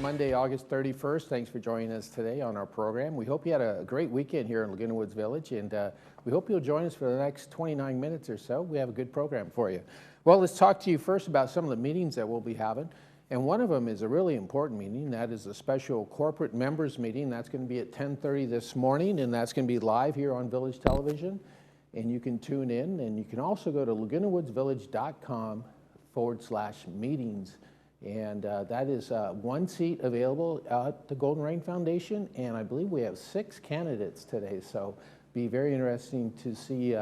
Monday, August 31st. Thanks for joining us today on our program. We hope you had a great weekend here in Laguna Woods Village, and we hope you'll join us for the next 29 minutes or so. We have a good program for you. Well, let's talk to you first about some of the meetings that we'll be having. And one of them is a really important meeting. That is a special corporate members meeting. That's going to be at 10:30 this morning, and that's going to be live here on Village Television. And you can tune in, and you can also go to lagunawoodsvillage.com/meetings. And that is one seat available at the Golden Rain Foundation, and I believe we have 6 candidates today, so be very interesting to see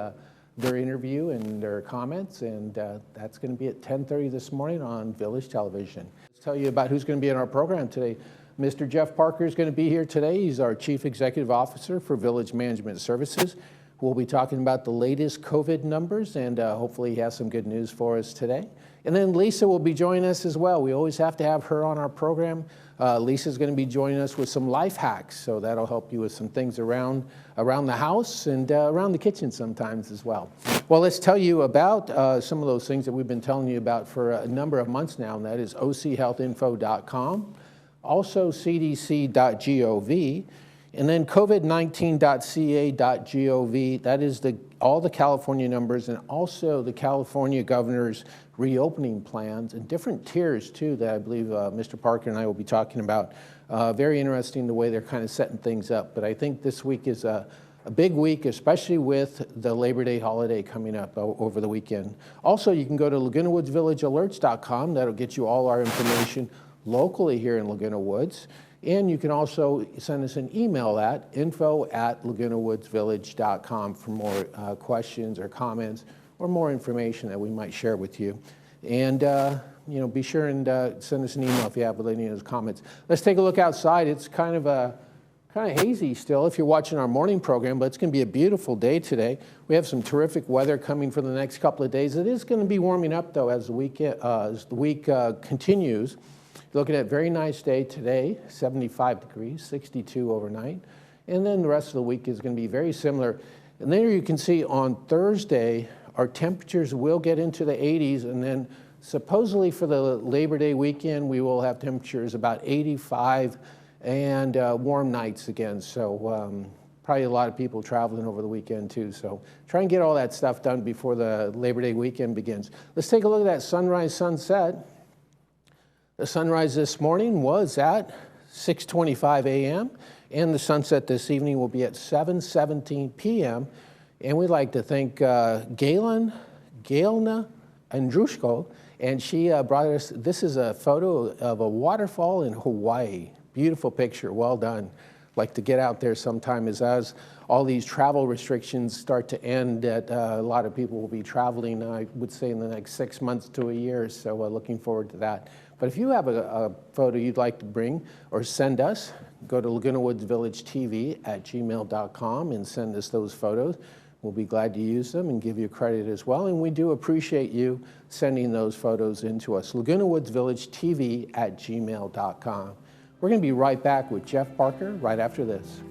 their interview and their comments, and that's going to be at 10:30 this morning on Village Television. Let's tell you about who's going to be in our program today. Mr. Jeff Parker is going to be here today. He's our Chief Executive Officer for Village Management Services. We'll be talking about the latest COVID numbers, and hopefully he has some good news for us today. And then Lisa will be joining us as well. We always have to have her on our program. Lisa's going to be joining us with some life hacks, so that'll help you with some things around the house and around the kitchen sometimes as well. Well, let's tell you about some of those things that we've been telling you about for a number of months now, and that is OCHealthInfo.com, also CDC.gov, and then COVID19.ca.gov. That is all the California numbers, and also the California governor's reopening plans and different tiers too that I believe Mr. Parker and I will be talking about. Very interesting the way they're kind of setting things up. But I think this week is a big week, especially with the Labor Day holiday coming up over the weekend. Also, you can go to LagunaWoodsVillageAlerts.com. That'll get you all our information locally here in Laguna Woods. And you can also send us an email at info@LagunaWoodsVillage.com for more questions or comments or more information that we might share with you. And be sure and send us an email if you have any of those comments. Let's take a look outside. It's kind of hazy still if you're watching our morning program, but it's going to be a beautiful day today. We have some terrific weather coming for the next couple of days. It is going to be warming up though as the week continues. Looking at a very nice day today, 75 degrees, 62 overnight. And then the rest of the week is going to be very similar. And there you can see on Thursday, our temperatures will get into the 80s. And then supposedly for the Labor Day weekend, we will have temperatures about 85 and warm nights again. So probably a lot of people traveling over the weekend too. So try and get all that stuff done before the Labor Day weekend begins. Let's take a look at that sunrise sunset. The sunrise this morning was at 6:25 a.m. and the sunset this evening will be at 7:17 p.m. And we'd like to thank Gailna Andrushko, and she brought us, this is a photo of a waterfall in Hawaii. Beautiful picture, well done. Like to get out there sometime as all these travel restrictions start to end, that a lot of people will be traveling, I would say, in the next 6 months to a year, so looking forward to that. But if you have a photo you'd like to bring or send us, go to LagunaWoodsVillageTV@gmail.com and send us those photos. We'll be glad to use them and give you credit as well, and we do appreciate you sending those photos in to us. LagunaWoodsVillageTV@gmail.com. We're going to be right back with Jeff Parker right after this.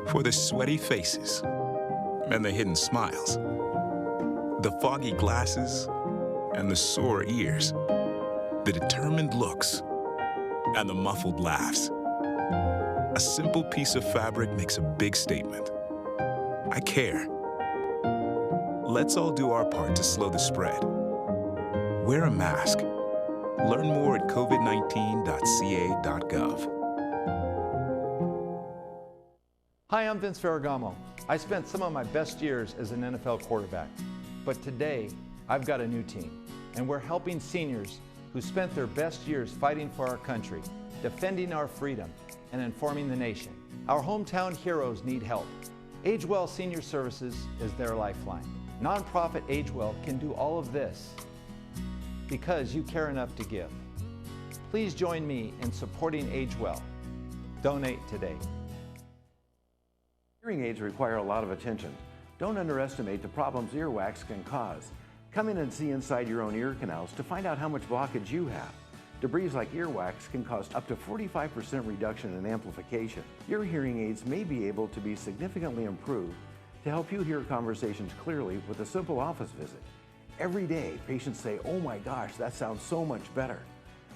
For the sweaty faces and the hidden smiles, the foggy glasses and the sore ears, the determined looks and the muffled laughs. A simple piece of fabric makes a big statement. I care. Let's all do our part to slow the spread. Wear a mask. Learn more at covid19.ca.gov. Hi, I'm Vince Ferragamo. I spent some of my best years as an NFL quarterback, but today I've got a new team, and we're helping seniors who spent their best years fighting for our country, defending our freedom, and informing the nation. Our hometown heroes need help. AgeWell Senior Services is their lifeline. Nonprofit AgeWell can do all of this because you care enough to give. Please join me in supporting AgeWell. Donate today. Hearing aids require a lot of attention. Don't underestimate the problems earwax can cause. Come in and see inside your own ear canals to find out how much blockage you have. Debris like earwax can cause up to 45% reduction in amplification. Your hearing aids may be able to be significantly improved to help you hear conversations clearly with a simple office visit. Every day, patients say, "Oh my gosh, that sounds so much better."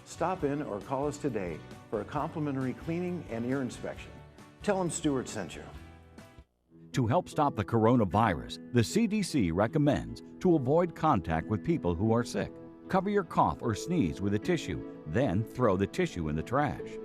Stop in or call us today for a complimentary cleaning and ear inspection. Tell them Stuart sent you. To help stop the coronavirus, the CDC recommends to avoid contact with people who are sick. Cover your cough or sneeze with a tissue, then throw the tissue in the trash.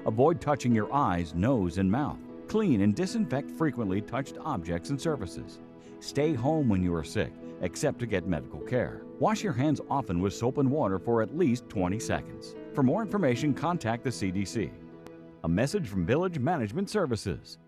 Avoid touching your eyes, nose, and mouth. Clean and disinfect frequently touched objects and surfaces. Stay home when you are sick, except to get medical care. Wash your hands often with soap and water for at least 20 seconds. For more information, contact the CDC. A message from Village Management Services.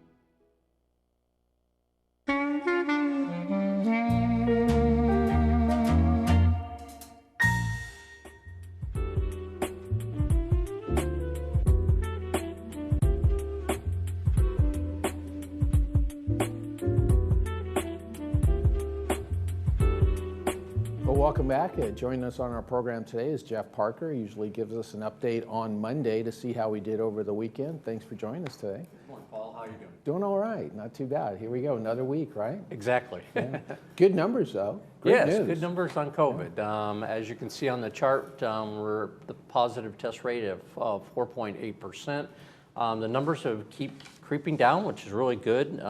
Welcome back. Joining us on our program today is Jeff Parker. He usually gives us an update on Monday to see how we did over the weekend. Thanks for joining us today. Good morning, Paul. How are you doing? Doing all right. Not too bad. Here we go. Another week, right? Exactly. Yeah. Good numbers, though. Great Yes, news. good numbers on COVID. As you can see on the chart, we're the positive test rate of 4.8%. The numbers have keep creeping down, which is really good.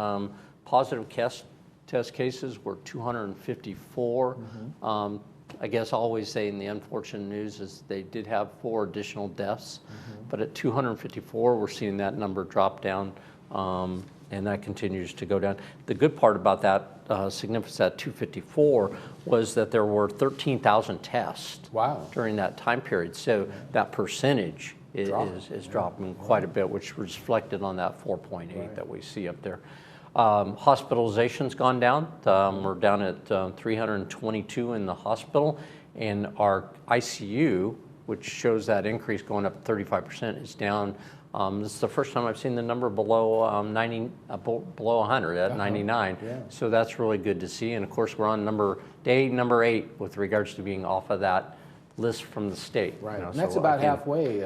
Positive test cases were 254. I guess always saying the unfortunate news is they did have 4 additional deaths, but at 254, we're seeing that number drop down, and that continues to go down. The good part about that significance at 254 was that there were 13,000 tests during that time period. So that percentage is dropping quite a bit, which was reflected on that 4.8 that we see up there. Hospitalization's gone down. We're down at 322 in the hospital, and our ICU, which shows that increase going up 35%, is down. This is the first time I've seen the number below 100 at 99. So that's really good to see. And of course, we're on day number 8 with regards to being off of that list from the state. Right, You know, and that's so about again, halfway.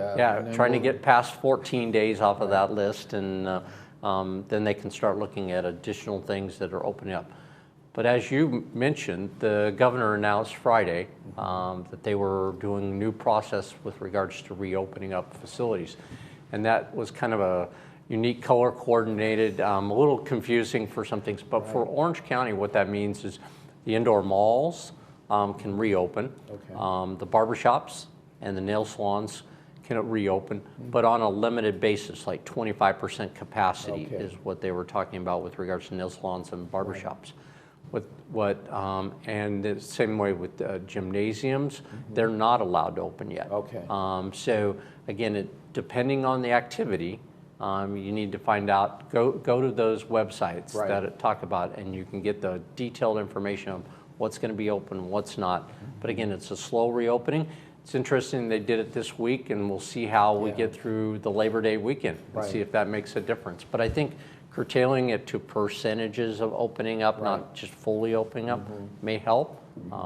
Trying to get past 14 days off of that list, and then they can start looking at additional things that are opening up. But as you mentioned, the governor announced Friday that they were doing a new process with regards to reopening up facilities. And that was kind of a unique, color coordinated, a little confusing for some things. But for Orange County, what that means is the indoor malls can reopen. The barbershops and the nail salons can reopen, but on a limited basis, like 25% capacity is what they were talking about with regards to nail salons and barbershops. And the same way with gymnasiums, they're not allowed to open yet. So again, depending on the activity, you need to find out, go to those websites that talk about, and you can get the detailed information of what's going to be open, what's not. But again, it's a slow reopening. It's interesting they did it this week, and we'll see how we get through the Labor Day weekend and see if that makes a difference. But I think curtailing it to percentages of opening up, not just fully opening up, may help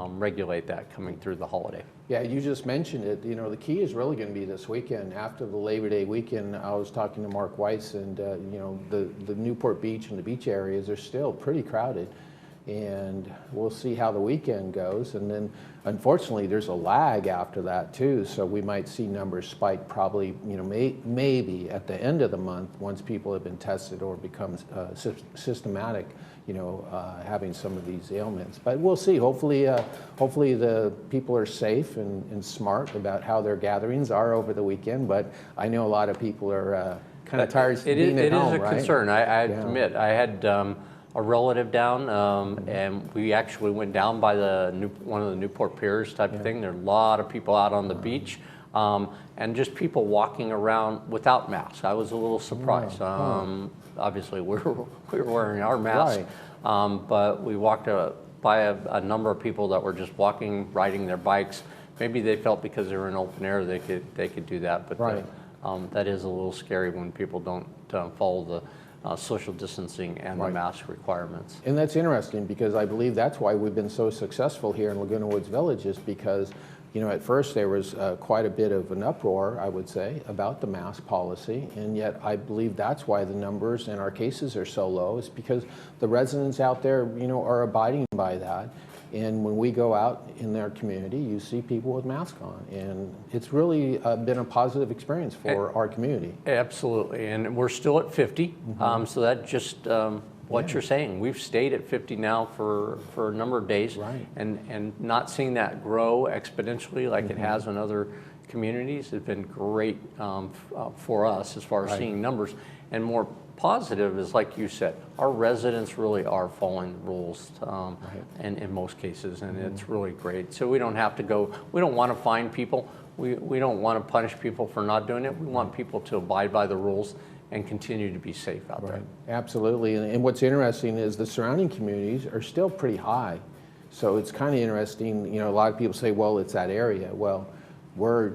regulate that coming through the holiday. Yeah, you just mentioned it. You know, the key is really going to be this weekend. After the Labor Day weekend, I was talking to Mark Weiss, and you know, the Newport Beach and the beach areas are still pretty crowded. And we'll see how the weekend goes. And then, unfortunately, there's a lag after that too. So we might see numbers spike probably, you know, maybe at the end of the month once people have been tested or becomes systematic, you know, having some of these ailments. But we'll see. Hopefully the people are safe and smart about how their gatherings are over the weekend. But I know a lot of people are kind of tired of being at home, right? It is a concern. I admit, I had a relative down, and we actually went down by one of the Newport Piers type of thing. There are a lot of people out on the beach, and just people walking around without masks. I was a little surprised. Obviously, we were wearing our masks, but we walked by a number of people that were just walking, riding their bikes. Maybe they felt because they were in open air they could do that, but that is a little scary when people don't follow the social distancing and the mask requirements. And that's interesting because I believe that's why we've been so successful here in Laguna Woods Village, is because, you know, at first there was quite a bit of an uproar, I would say, about the mask policy, and yet I believe that's why the numbers and our cases are so low, is because the residents out there, you know, are abiding by that. And when we go out in their community, you see people with masks on, and it's really been a positive experience for our community. Absolutely, and we're still at 50, so that just what you're saying. We've stayed at 50 now for a number of days, and not seeing that grow exponentially like it has in other communities has been great for us as far as seeing numbers. And more positive is, like you said, our residents really are following the rules and in most cases, and it's really great. So we don't have to go, we don't want to fine people. We don't want to punish people for not doing it. We want people to abide by the rules and continue to be safe out there. Absolutely, and what's interesting is the surrounding communities are still pretty high. So it's kind of interesting, you know, a lot of people say, well, it's that area. Well, we're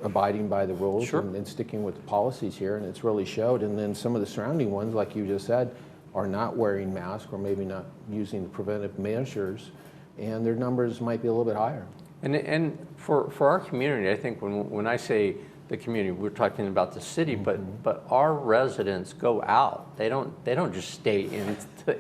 abiding by the rules and sticking with the policies here, and it's really showed. And then some of the surrounding ones, like you just said, are not wearing masks or maybe not using the preventive measures, and their numbers might be a little bit higher. And for our community, I think when I say the community, we're talking about the city, but our residents go out. They don't just stay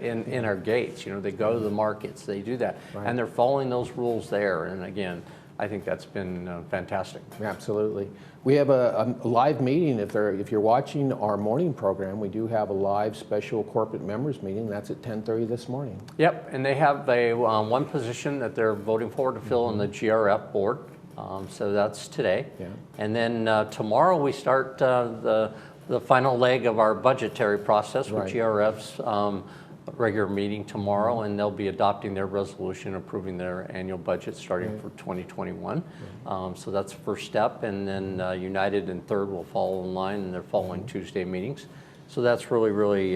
in our gates. You know, they go to the markets. They do that, and they're following those rules there. And again, I think that's been fantastic. Absolutely. We have a live meeting. If you're watching our morning program, we do have a live special corporate members meeting. That's at 10:30 this morning. Yep, and they have a one position that they're voting for to fill in the GRF board. So that's today. And then tomorrow we start the final leg of our budgetary process with GRF's regular meeting tomorrow, and they'll be adopting their resolution approving their annual budget starting for 2021. So that's the first step, and then United and Third will follow in line, and they're following Tuesday meetings. So that's really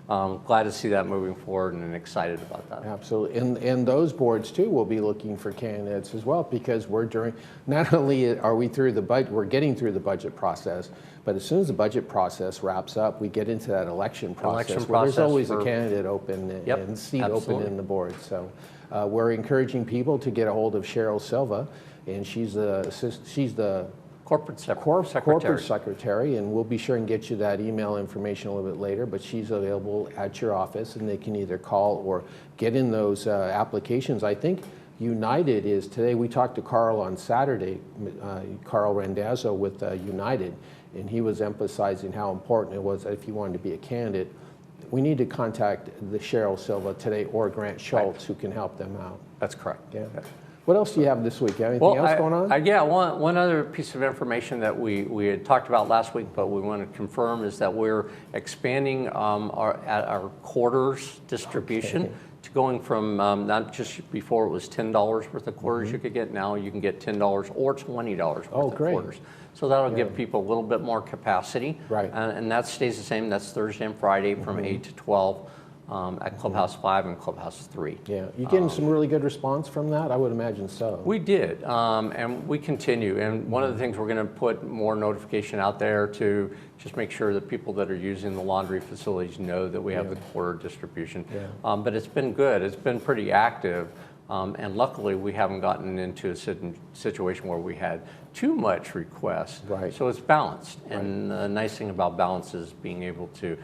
glad to see that moving forward and excited about that. Absolutely, and those boards too will be looking for candidates as well, because not only are we through the budget, we're getting through the budget process, but as soon as the budget process wraps up, we get into that election process where there's always a candidate open and seat open in the board. So we're encouraging people to get a hold of Cheryl Silva, and she's the Corporate secretary, and we'll be sure and get you that email information a little bit later, but she's available at your office, and they can either call or get in those applications. I think United is today. We talked to Carl on Saturday, Carl Randazzo with United, and he was emphasizing how important it was that if you wanted to be a candidate, we need to contact the Cheryl Silva today or Grant Schultz, who can help them out. That's correct. Yeah. What else do you have this week? Anything else going on? Yeah, one other piece of information that we had talked about last week, but we want to confirm, is that we're expanding our quarters distribution to going from not just before it was $10 worth of quarters you could get. Now you can get $10 or $20 worth of quarters. So that'll give people a little bit more capacity. And that stays the same. That's Thursday and Friday from 8 to 12. At Clubhouse 5 and Clubhouse 3. Yeah, you getting some really good response from that? I would imagine so. We did, and we continue. And one of the things we're going to put more notification out there to just make sure that people that are using the laundry facilities know that we have the quarter distribution. But it's been good. It's been pretty active. And luckily, we haven't gotten into a situation where we had too much requests. So it's balanced. And the nice thing about balance is being able to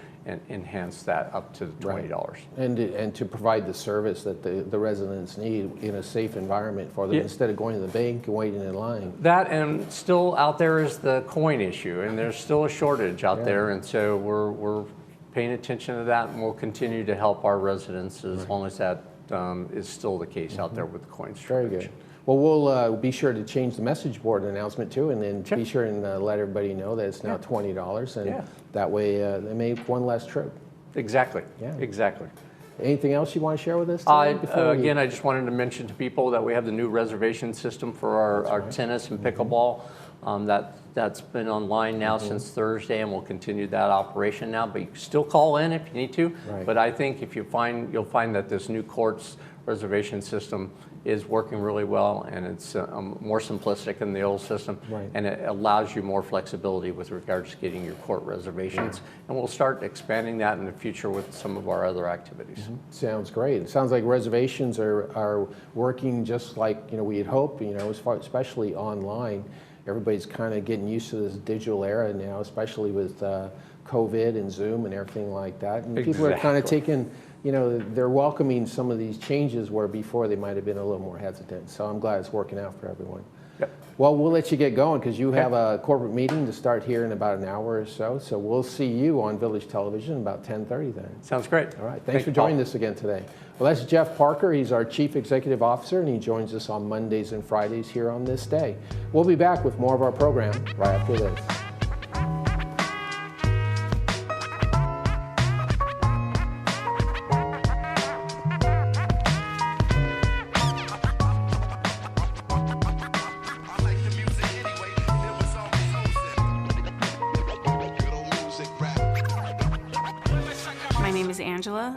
enhance that up to $20. And to provide the service that the residents need in a safe environment for them, instead of going to the bank and waiting in line. That, and still out there is the coin issue, and there's still a shortage out there, and so we're paying attention to that, and we'll continue to help our residents as long as that is still the case out there with the coin shortage. Very good. Well, we'll be sure to change the message board announcement too, and then be sure and let everybody know that it's now $20, and that way they make one less trip. Exactly. Exactly. Anything else you want to share with us today? Again, I just wanted to mention to people that we have the new reservation system for our tennis and pickleball. That's been online now since Thursday, and we'll continue that operation now. But you can still call in if you need to. But I think if you'll find that this new courts reservation system is working really well, and it's more simplistic than the old system, Right. and it allows you more flexibility with regards to getting your court reservations. And we'll start expanding that in the future with some of our other activities. Sounds great. It sounds like reservations are working just like we had hoped. Especially online. Everybody's kind of getting used to this digital era now, especially with COVID and Zoom and everything like that. And people are kind of taking, they're welcoming some of these changes where before they might have been a little more hesitant. So I'm glad it's working out for everyone. Yep. Well, we'll let you get going because you have a corporate meeting to start here in about an hour or so. So we'll see you on Village Television about 10:30 then. Sounds great. All right. Thanks for joining us again today. Well, that's Jeff Parker. He's our Chief Executive Officer, and he joins us on Mondays and Fridays here on This Day. We'll be back with more of our program right after this.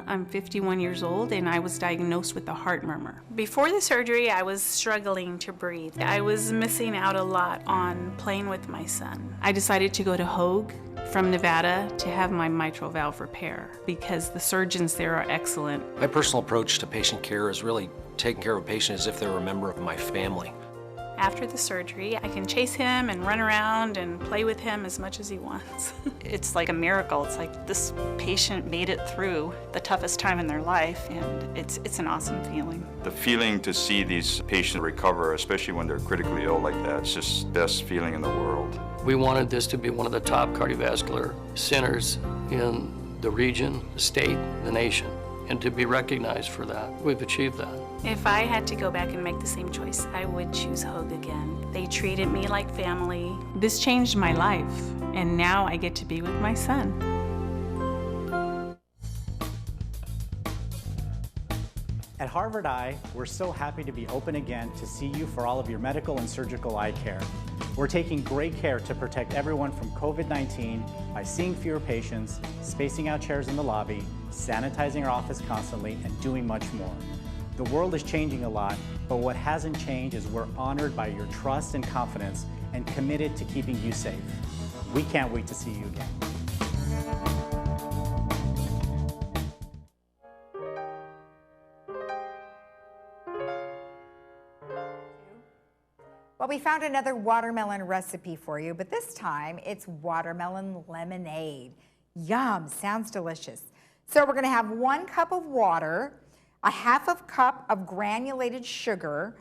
I'm 51 years old and I was diagnosed with a heart murmur. Before the surgery, I was struggling to breathe. I was missing out a lot on playing with my son. I decided to go to Hoag from Nevada to have my mitral valve repair because the surgeons there are excellent. My personal approach to patient care is really taking care of a patient as if they were a member of my family. After the surgery, I can chase him and run around and play with him as much as he wants. It's like a miracle. It's like this patient made it through the toughest time in their life, and it's an awesome feeling. The feeling to see these patients recover, especially when they're critically ill like that, it's just the best feeling in the world. We wanted this to be one of the top cardiovascular centers in the region, the state, the nation, and to be recognized for that. We've achieved that. If I had to go back and make the same choice, I would choose Hoag again. They treated me like family. This changed my life, and now I get to be with my son. At Harvard Eye, we're so happy to be open again to see you for all of your medical and surgical eye care. We're taking great care to protect everyone from COVID-19 by seeing fewer patients, spacing out chairs in the lobby, sanitizing our office constantly, and doing much more. The world is changing a lot, but what hasn't changed is we're honored by your trust and confidence and committed to keeping you safe. We can't wait to see you again. Well, we found another watermelon recipe for you, but this time it's watermelon lemonade. Yum, sounds delicious. So we're gonna have 1 cup of water, a half of cup of granulated sugar,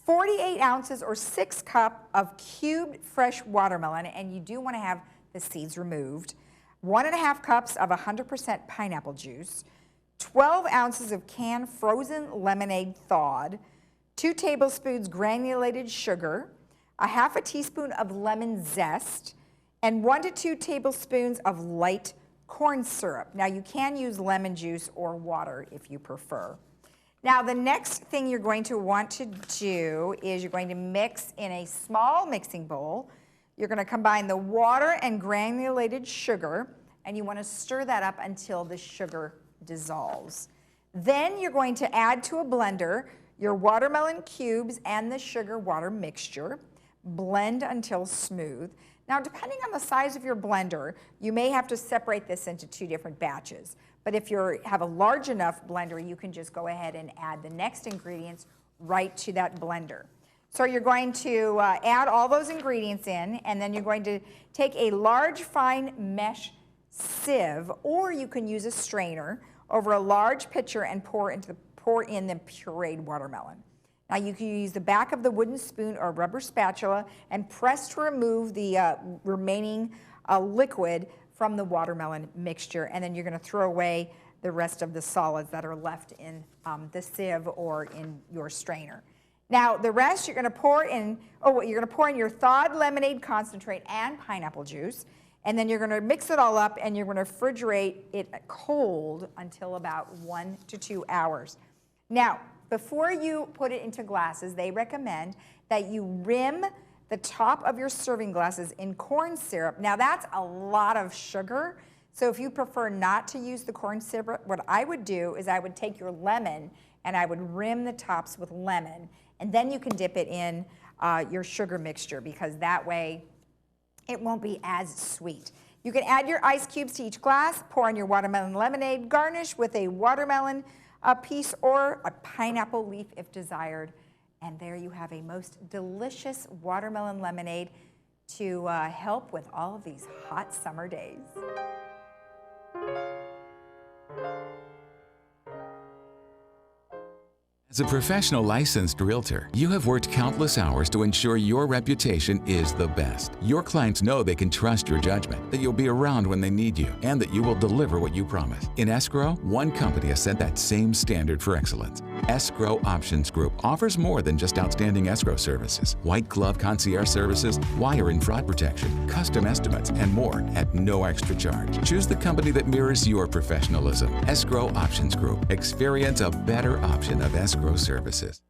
48 ounces or 6 cups of cubed fresh watermelon, and you do wanna have the seeds removed, 1.5 cups of 100% pineapple juice, 12 ounces of canned frozen lemonade thawed, 2 tablespoons granulated sugar, a half a teaspoon of lemon zest, and 1 to 2 tablespoons of light corn syrup. Now you can use lemon juice or water if you prefer. Now the next thing you're going to want to do is you're going to mix in a small mixing bowl. You're going to combine the water and granulated sugar, and you want to stir that up until the sugar dissolves. Then you're going to add to a blender your watermelon cubes and the sugar water mixture. Blend until smooth. Now, depending on the size of your blender, you may have to separate this into 2 different batches. But if you have a large enough blender, you can just go ahead and add the next ingredients right to that blender. So you're going to add all those ingredients in, and then you're going to take a large fine mesh sieve, or you can use a strainer, over a large pitcher and pour in the pureed watermelon. Now you can use the back of the wooden spoon or rubber spatula and press to remove the remaining liquid from the watermelon mixture, and then you're going to throw away the rest of the solids that are left in the sieve or in your strainer. Now the rest you're going to pour in, you're going to pour in your thawed lemonade concentrate and pineapple juice, and then you're going to mix it all up and you're going to refrigerate it cold until about 1 to 2 hours. Now, before you put it into glasses, they recommend that you rim the top of your serving glasses in corn syrup. Now, that's a lot of sugar, so if you prefer not to use the corn syrup, what I would do is I would take your lemon and I would rim the tops with lemon, and then you can dip it in your sugar mixture, because that way it won't be as sweet. You can add your ice cubes to each glass, pour on your watermelon lemonade, garnish with a watermelon piece or a pineapple leaf if desired. And there you have a most delicious watermelon lemonade to help with all of these hot summer days. As a professional licensed realtor, you have worked countless hours to ensure your reputation is the best. Your clients know they can trust your judgment, that you'll be around when they need you, and that you will deliver what you promise. In escrow, one company has set that same standard for excellence. Escrow Options Group offers more than just outstanding escrow services. White glove concierge services, wire and fraud protection, custom estimates, and more at no extra charge. Choose the company that mirrors your professionalism. Escrow Options Group. Experience a better option of escrow services.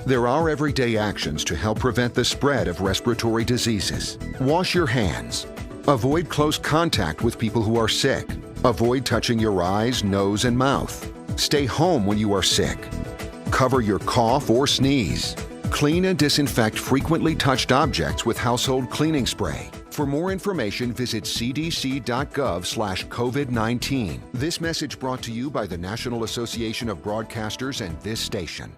There are everyday actions to help prevent the spread of respiratory diseases. Wash your hands. Avoid close contact with people who are sick. Avoid touching your eyes, nose, and mouth. Stay home when you are sick. Cover your cough or sneeze. Clean and disinfect frequently touched objects with household cleaning spray. For more information, visit cdc.gov/COVID-19. This message brought to you by the National Association of Broadcasters and this station.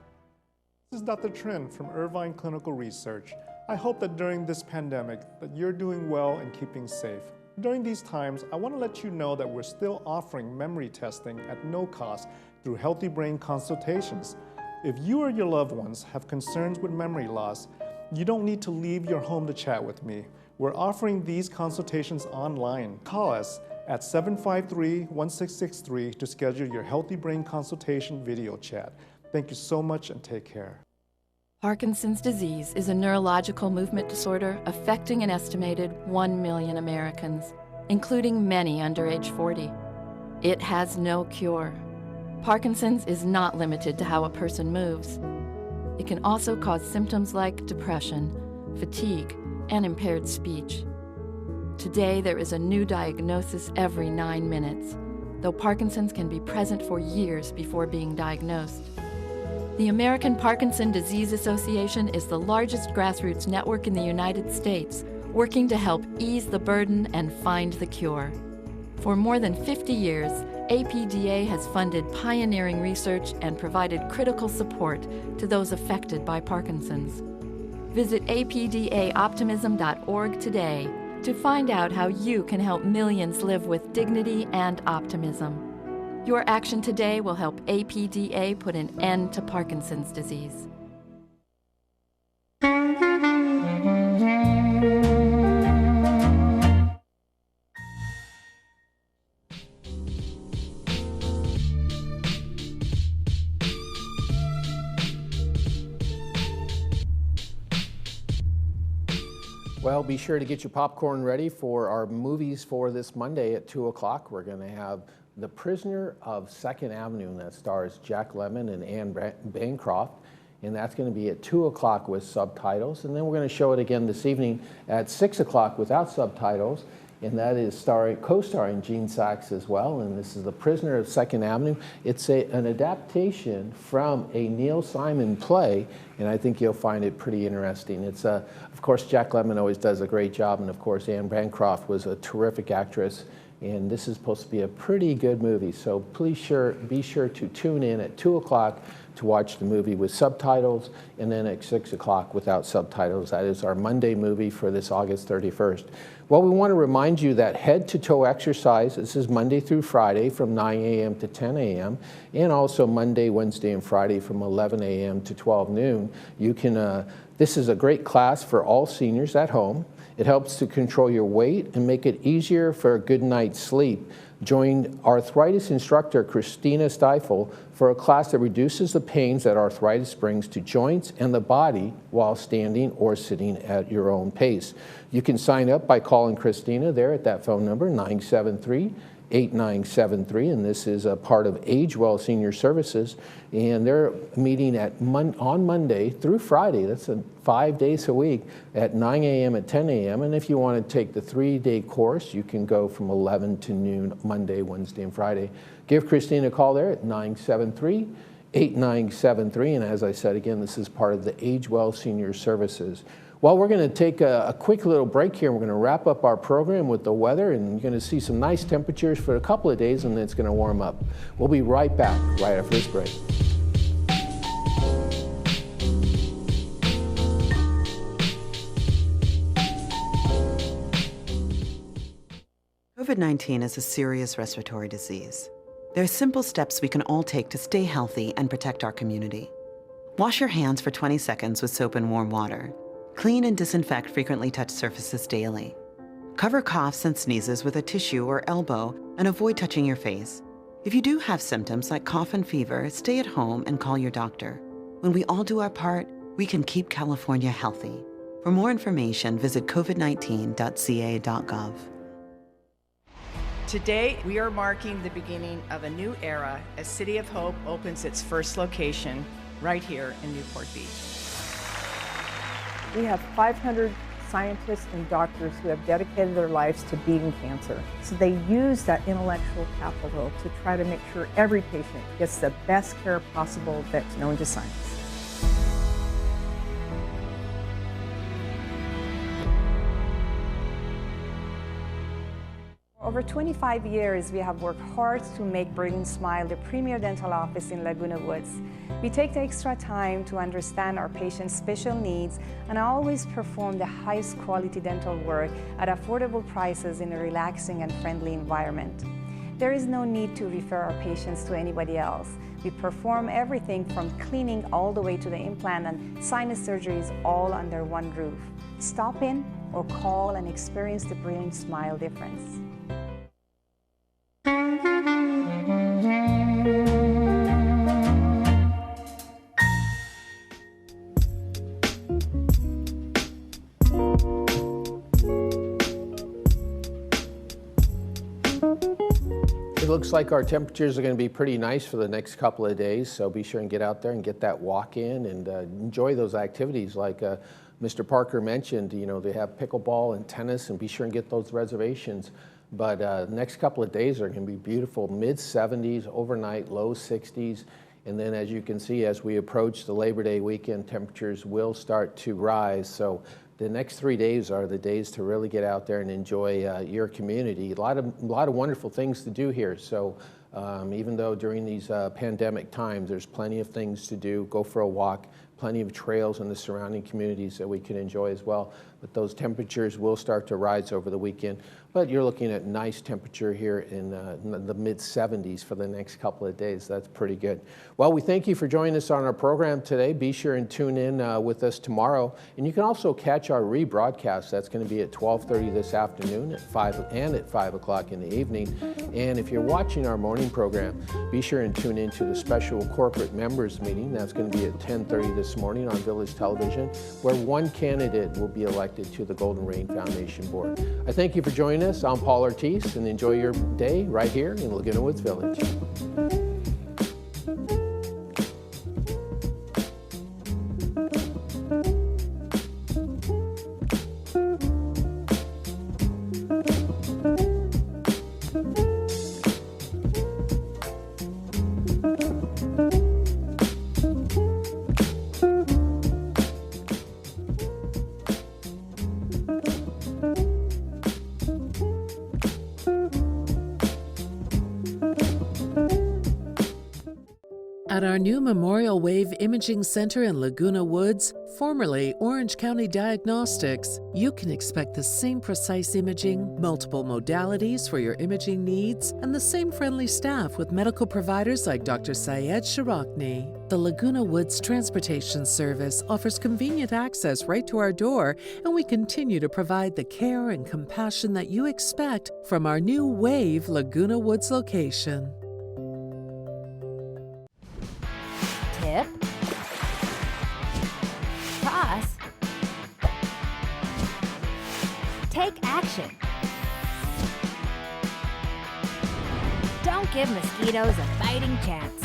This is Dr. Trin from Irvine Clinical Research. I hope that during this pandemic that you're doing well and keeping safe. During these times, I want to let you know that we're still offering memory testing at no cost through Healthy Brain consultations. If you or your loved ones have concerns with memory loss, you don't need to leave your home to chat with me. We're offering these consultations online. Call us at 753-1663 to schedule your Healthy Brain consultation video chat. Thank you so much and take care. Parkinson's disease is a neurological movement disorder affecting an estimated 1 million Americans, including many under age 40. It has no cure. Parkinson's is not limited to how a person moves. It can also cause symptoms like depression, fatigue, and impaired speech. Today, there is a new diagnosis every 9 minutes, though Parkinson's can be present for years before being diagnosed. The American Parkinson Disease Association is the largest grassroots network in the United States, working to help ease the burden and find the cure. For more than 50 years, APDA has funded pioneering research and provided critical support to those affected by Parkinson's. Visit apdaoptimism.org today to find out how you can help millions live with dignity and optimism. Your action today will help APDA put an end to Parkinson's disease. Well, be sure to get your popcorn ready for our movies for this Monday at 2 o'clock. We're going to have The Prisoner of 2nd Avenue, and that stars Jack Lemmon and Anne Bancroft, and that's going to be at 2 o'clock with subtitles. And then we're going to show it again this evening at 6 o'clock without subtitles, and that is co-starring Gene Saks as well, and this is The Prisoner of 2nd Avenue. It's an adaptation from a Neil Simon play, and I think you'll find it pretty interesting. It's of course, Jack Lemmon always does a great job, and of course, Anne Bancroft was a terrific actress, and this is supposed to be a pretty good movie. So please be sure to tune in at 2 o'clock to watch the movie with subtitles, and then at 6 o'clock without subtitles. That is our Monday movie for this August 31st. Well, we want to remind you that head-to-toe exercise, this is Monday through Friday from 9 a.m. to 10 a.m., and also Monday, Wednesday, and Friday from 11 a.m. to 12 noon. You can, this is a great class for all seniors at home. It helps to control your weight and make it easier for a good night's sleep. Join arthritis instructor Christina Stiefel for a class that reduces the pains that arthritis brings to joints and the body while standing or sitting at your own pace. You can sign up by calling Christina there at that phone number, 973-8973, and this is a part of Age Well Senior Services, and they're meeting on Monday through Friday. That's 5 days a week at 9 a.m. and 10 a.m. And if you want to take the 3-day course, you can go from 11 to noon Monday, Wednesday, and Friday. Give Christine a call there at 973-8973. 8973. And as I said, again, this is part of the Age Well Senior Services. Well, we're going to take a quick little break here. We're going to wrap up our program with the weather, and you're going to see some nice temperatures for a couple of days, and then it's going to warm up. We'll be right back right after this break. COVID-19 is a serious respiratory disease. There are simple steps we can all take to stay healthy and protect our community. Wash your hands for 20 seconds with soap and warm water. Clean and disinfect frequently touched surfaces daily. Cover coughs and sneezes with a tissue or elbow and avoid touching your face. If you do have symptoms like cough and fever, stay at home and call your doctor. When we all do our part, we can keep California healthy. For more information, visit covid19.ca.gov. Today, we are marking the beginning of a new era as City of Hope opens its first location right here in Newport Beach. We have 500 scientists and doctors who have dedicated their lives to beating cancer. So they use that intellectual capital to try to make sure every patient gets the best care possible that's known to science. Over 25 years, we have worked hard to make Brilliant Smile the premier dental office in Laguna Woods. We take the extra time to understand our patients' special needs and always perform the highest quality dental work at affordable prices in a relaxing and friendly environment. There is no need to refer our patients to anybody else. We perform everything from cleaning all the way to the implant and sinus surgeries all under one roof. Stop in or call and experience the Brilliant Smile difference. It looks like our temperatures are going to be pretty nice for the next couple of days, so be sure and get out there and get that walk in and enjoy those activities like Mr. Parker mentioned. You know, they have pickleball and tennis, and be sure and get those reservations. But the next couple of days are going to be beautiful, mid-70s, overnight, low 60s. And then as you can see, as we approach the Labor Day weekend, temperatures will start to rise. So the next 3 days are the days to really get out there and enjoy your community. A lot of wonderful things to do here. So even though during these pandemic times, there's plenty of things to do. Go for a walk, plenty of trails in the surrounding communities that we can enjoy as well. But those temperatures will start to rise over the weekend. But you're looking at nice temperature here in the mid-70s for the next couple of days. That's pretty good. Well, we thank you for joining us on our program today. Be sure and tune in with us tomorrow. And you can also catch our rebroadcast. That's going to be at 12:30 this afternoon, at 5 and at 5 o'clock in the evening. And if you're watching our morning program, be sure and tune in to the special corporate members meeting. That's going to be at 10:30 this morning on Village Television, where one candidate will be elected to the Golden Rain Foundation Board. I thank you for joining us. I'm Paul Ortiz, and enjoy your day right here in Laguna Woods Village. At our new Memorial Wave Imaging Center in Laguna Woods, formerly Orange County Diagnostics, you can expect the same precise imaging, multiple modalities for your imaging needs, and the same friendly staff with medical providers like Dr. Syed Sharakni. The Laguna Woods Transportation Service offers convenient access right to our door, and we continue to provide the care and compassion that you expect from our new Wave Laguna Woods location. Tip, toss, take action. Don't give mosquitoes a fighting chance.